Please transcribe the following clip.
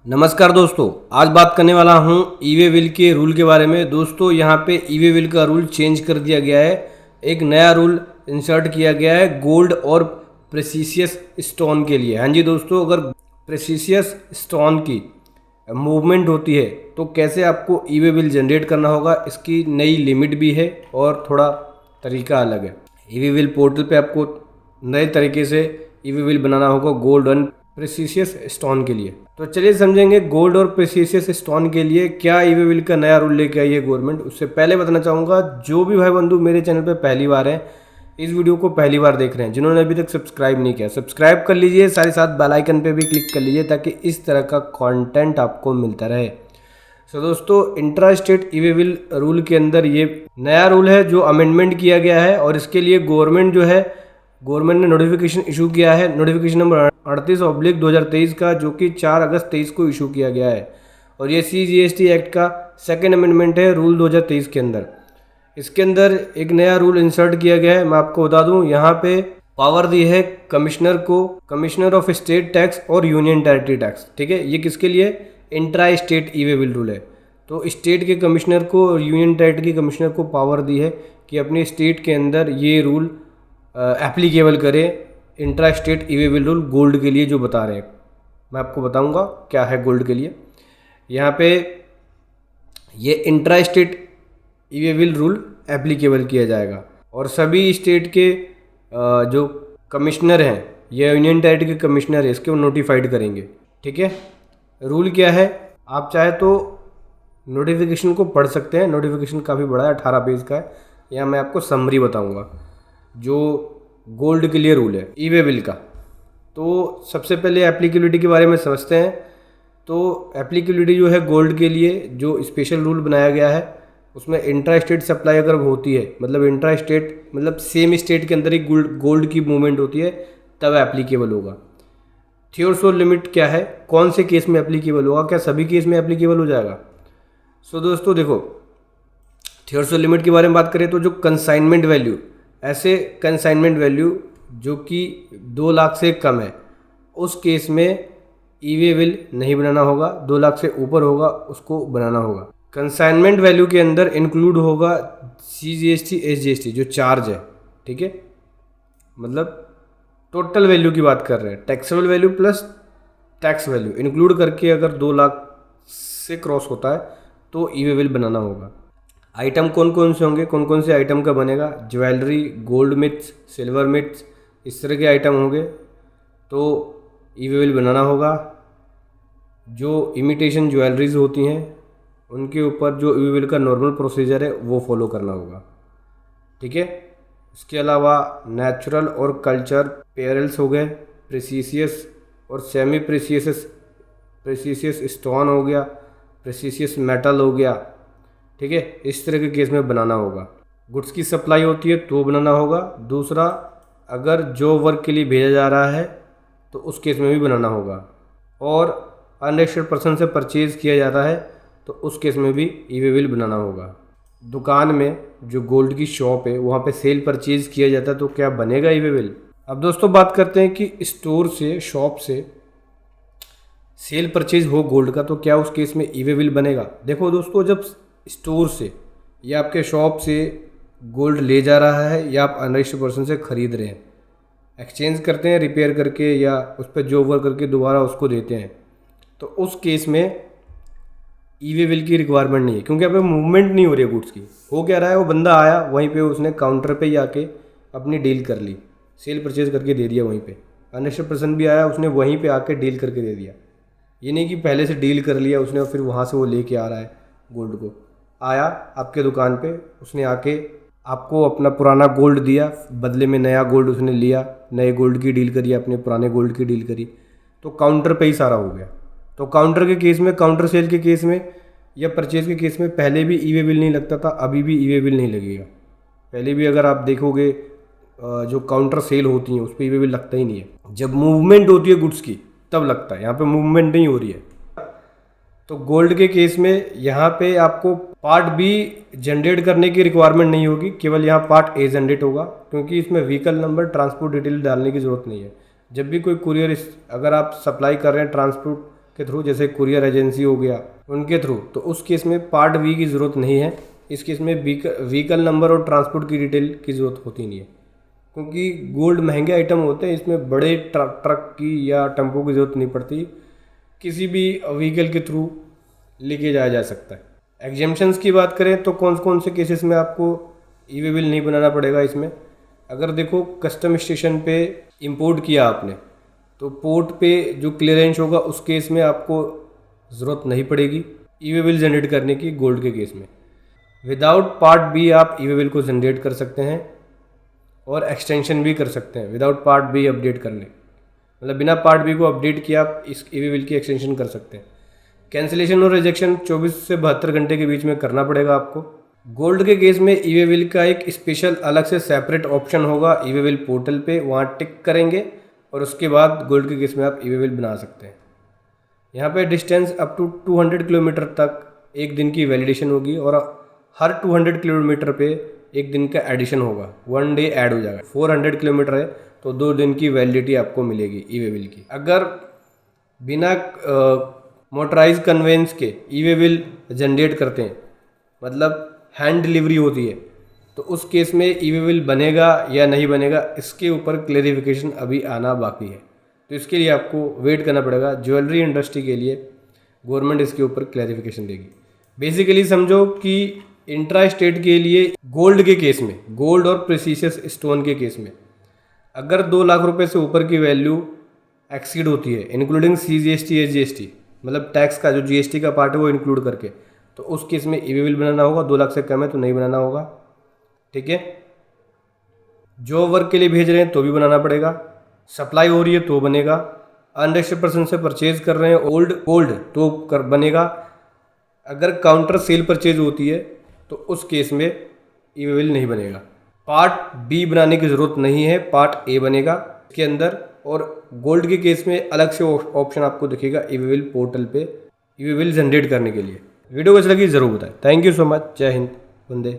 नमस्कार दोस्तों, आज बात करने वाला हूं ई-वे बिल के रूल के बारे में। दोस्तों यहाँ पे ई-वे बिल का रूल चेंज कर दिया गया है। एक नया रूल इंसर्ट किया गया है गोल्ड और प्रेसिशियस स्टोन के लिए। हाँ जी दोस्तों, अगर प्रेसिशियस स्टोन की मूवमेंट होती है तो कैसे आपको ई-वे बिल जनरेट करना होगा, इसकी नई लिमिट भी है और थोड़ा तरीका अलग है। ई-वे बिल पोर्टल पे आपको नए तरीके से ई-वे बिल बनाना होगा गोल्ड और प्रेसिशियस स्टोन के लिए। तो चलिए समझेंगे गोल्ड और प्रेसिशियस स्टोन के लिए क्या ई-वे बिल का नया रूल लेके आई है गवर्नमेंट। उससे पहले बताना चाहूँगा, जो भी भाई बंधु मेरे चैनल पे पहली बार हैं, इस वीडियो को पहली बार देख रहे हैं, जिन्होंने अभी तक सब्सक्राइब नहीं किया सब्सक्राइब कर लीजिए, साथ ही साथ बेल आइकन पे भी क्लिक कर लीजिए ताकि इस तरह का कंटेंट आपको मिलता रहे। सो दोस्तों, intra state e-way bill rule के अंदर ये नया रूल है जो अमेंडमेंट किया गया है और इसके लिए गवर्नमेंट ने नोटिफिकेशन इशू किया है, नोटिफिकेशन नंबर 38/2023 का, जो कि 4 अगस्त 23 को इशू किया गया है। और ये CGST एक्ट का सेकेंड अमेंडमेंट है रूल 2023 के अंदर। इसके अंदर एक नया रूल इंसर्ट किया गया है। मैं आपको बता दूं, यहाँ पे पावर दी है कमिश्नर को, कमिश्नर ऑफ स्टेट टैक्स और यूनियन टेरिटरी टैक्स। ठीक है, ये किसके लिए? Intra state e-way bill rule है। तो स्टेट के कमिश्नर को और यूनियन टेरिटरी कमिश्नर को पावर दी है कि अपने स्टेट के अंदर ये रूल एप्लीकेबल करें, intra state e-way bill rule gold के लिए जो बता रहे हैं। मैं आपको बताऊंगा क्या है गोल्ड के लिए। यहाँ पे ये intra state e-way bill rule applicable किया जाएगा और सभी स्टेट के जो कमिश्नर हैं या यूनियन टेरिटरी के कमिश्नर है, इसके वो नोटिफाइड करेंगे। ठीक है, रूल क्या है, आप चाहे तो नोटिफिकेशन को पढ़ सकते हैं। नोटिफिकेशन काफ़ी बड़ा है, 18 पेज का है। यहाँ मैं आपको समरी बताऊँगा जो गोल्ड के लिए रूल है ई-वे बिल का। तो सबसे पहले एप्लीकेबिलिटी के बारे में समझते हैं। तो एप्लीकेबिलिटी जो है गोल्ड के लिए जो स्पेशल रूल बनाया गया है, उसमें इंट्रा स्टेट सप्लाई अगर होती है, मतलब इंट्रा स्टेट मतलब सेम स्टेट के अंदर ही गोल्ड की मूवमेंट होती है, तब एप्लीकेबल होगा। थ्रेशोल्ड लिमिट क्या है, कौन से केस में एप्लीकेबल होगा, क्या सभी केस में एप्लीकेबल हो जाएगा? सो दोस्तों देखो, थ्रेशोल्ड लिमिट के बारे में बात करें तो जो कंसाइनमेंट वैल्यू, ऐसे कंसाइनमेंट वैल्यू जो कि 2 लाख से कम है, उस केस में ई-वे बिल नहीं बनाना होगा। 2 लाख से ऊपर होगा उसको बनाना होगा। कंसाइनमेंट वैल्यू के अंदर इंक्लूड होगा CGST SGST जो चार्ज है। ठीक है, मतलब टोटल वैल्यू की बात कर रहे हैं, taxable value plus tax value include करके अगर 2 लाख से क्रॉस होता है तो ई-वे बिल बनाना होगा। आइटम कौन कौन से होंगे, कौन कौन से आइटम का बनेगा? ज्वेलरी, गोल्ड मिट्स, सिल्वर मिट्स, इस तरह के आइटम होंगे तो ई-वे बिल बनाना होगा। जो इमिटेशन ज्वेलरीज होती हैं उनके ऊपर जो ई-वे बिल का नॉर्मल प्रोसीजर है वो फॉलो करना होगा। ठीक है, इसके अलावा नेचुरल और कल्चर पेरल्स हो गए, प्रेसिशियस और सेमी प्रेसिशियस स्टोन हो गया, प्रेसिशियस मेटल हो गया। ठीक है, इस तरह के केस में बनाना होगा। गुड्स की सप्लाई होती है तो बनाना होगा। दूसरा, अगर जॉब वर्क के लिए भेजा जा रहा है तो उस केस में भी बनाना होगा। और अनरजिस्टर्ड पर्सन से परचेज किया जाता है तो उस केस में भी ई-वे बिल बनाना होगा। दुकान में जो गोल्ड की शॉप है वहाँ पे सेल परचेज किया जाता है तो क्या बनेगा ई-वे बिल? अब दोस्तों बात करते हैं कि स्टोर से, शॉप से सेल परचेज हो गोल्ड का तो क्या उस केस में ई-वे बिल बनेगा? देखो दोस्तों, जब स्टोर से या आपके शॉप से गोल्ड ले जा रहा है या आप अनरजिस्टर्ड पर्सन से ख़रीद रहे हैं, एक्सचेंज करते हैं रिपेयर करके या उस पर जॉब वर्क करके दोबारा उसको देते हैं, तो उस केस में ई-वे बिल की रिक्वायरमेंट नहीं है, क्योंकि यहाँ पे मूवमेंट नहीं हो रही है गुड्स की। हो क्या रहा है, वो बंदा आया, वहीं पे उसने काउंटर पे ही आके अपनी डील कर ली, सेल परचेज करके दे दिया वहीं पे। अनरजिस्टर्ड पर्सन भी आया, उसने वहीं पे आके डील करके दे दिया। ये नहीं कि पहले से डील कर लिया उसने और फिर वहाँ से वो लेके आ रहा है गोल्ड को। आया आपके दुकान पे, उसने आके आपको अपना पुराना गोल्ड दिया, बदले में नया गोल्ड उसने लिया, नए गोल्ड की डील करी, अपने पुराने गोल्ड की डील करी, तो काउंटर पे ही सारा हो गया। तो काउंटर के केस में, काउंटर सेल के केस में या परचेज के केस में पहले भी ई-वे बिल नहीं लगता था, अभी भी ई-वे बिल नहीं लगेगा। पहले भी अगर आप देखोगे जो काउंटर सेल होती हैं उस पर ई-वे बिल लगता ही नहीं है। जब मूवमेंट होती है गुड्स की तब लगता है, यहाँ पे मूवमेंट नहीं हो रही है। तो गोल्ड के केस में यहाँ पे आपको पार्ट बी जनरेट करने की रिक्वायरमेंट नहीं होगी, केवल यहाँ पार्ट ए जनरेट होगा, क्योंकि इसमें व्हीकल नंबर, ट्रांसपोर्ट डिटेल डालने की ज़रूरत नहीं है। जब भी कोई कुरियर, अगर आप सप्लाई कर रहे हैं ट्रांसपोर्ट के थ्रू, जैसे कुरियर एजेंसी हो गया उनके थ्रू, तो उस केस में पार्ट वी की ज़रूरत नहीं है। इस केस में व्हीकल नंबर और ट्रांसपोर्ट की डिटेल की ज़रूरत होती नहीं है, क्योंकि गोल्ड महंगे आइटम होते हैं, इसमें बड़े ट्रक की या टेम्पो की ज़रूरत नहीं पड़ती, किसी भी व्हीकल के थ्रू लेके जाया जा सकता है। एग्जेम्पशंस की बात करें तो कौन कौन से केसेस में आपको ई वे बिल नहीं बनाना पड़ेगा इसमें। अगर देखो कस्टम स्टेशन पे इंपोर्ट किया आपने, तो पोर्ट पे जो क्लियरेंस होगा उस केस में आपको ज़रूरत नहीं पड़ेगी ई वे बिल जनरेट करने की। गोल्ड के केस में विदाउट पार्ट बी आप ई वे बिल को जनरेट कर सकते हैं और एक्सटेंशन भी कर सकते हैं विदाउट पार्ट बी अपडेट करने, मतलब बिना पार्ट बी को अपडेट किया आप इस ई वे बिल की एक्सटेंशन कर सकते हैं। कैंसिलेशन और रिजेक्शन 24 से 72 घंटे के बीच में करना पड़ेगा आपको। गोल्ड के केस में ई वे बिल का एक स्पेशल अलग से सेपरेट ऑप्शन होगा ई वे बिल पोर्टल पे, वहाँ टिक करेंगे और उसके बाद गोल्ड के केस में आप ई वे बिल बना सकते हैं। यहाँ पे डिस्टेंस अप टू 200 किलोमीटर तक एक दिन की वैलिडेशन होगी और हर 200 किलोमीटर पे एक दिन का एडिशन होगा, 1 डे ऐड हो जाएगा। 400 किलोमीटर है तो 2 दिन की वैलिडिटी आपको मिलेगी ई वे बिल की। अगर बिना मोटराइज कन्वेंस के ई वे बिल जनरेट करते हैं, मतलब हैंड डिलीवरी होती है, तो उस केस में ई वे बिल बनेगा या नहीं बनेगा इसके ऊपर क्लेरिफिकेशन अभी आना बाकी है, तो इसके लिए आपको वेट करना पड़ेगा। ज्वेलरी इंडस्ट्री के लिए गवर्नमेंट इसके ऊपर क्लैरिफिकेशन देगी। बेसिकली समझो कि इंट्रा स्टेट के लिए गोल्ड के केस में, गोल्ड और प्रेसियस स्टोन के केस में अगर 2 लाख रुपए से ऊपर की वैल्यू एक्सीड होती है, इंक्लूडिंग CGST SGST, मतलब टैक्स का जो GST का पार्ट है वो इंक्लूड करके, तो उस केस में ई वे बिल बनाना होगा। 2 लाख से कम है तो नहीं बनाना होगा, ठीक है। जॉब वर्क के लिए भेज रहे हैं तो भी बनाना पड़ेगा, सप्लाई हो रही है तो बनेगा, अनरजिस्टर्ड पर्सन से परचेज कर रहे हैं ओल्ड गोल्ड तो बनेगा। अगर काउंटर सेल परचेज होती है तो उस केस में ई वे बिल नहीं बनेगा। पार्ट बी बनाने की ज़रूरत नहीं है, पार्ट ए बनेगा इसके अंदर। और गोल्ड के केस में अलग से ऑप्शन आपको दिखेगा ई वे बिल पोर्टल पे ई वे बिल जनरेट करने के लिए। वीडियो कैसी लगी ज़रूर बताएं। Thank you so much. जय हिंद, वंदे।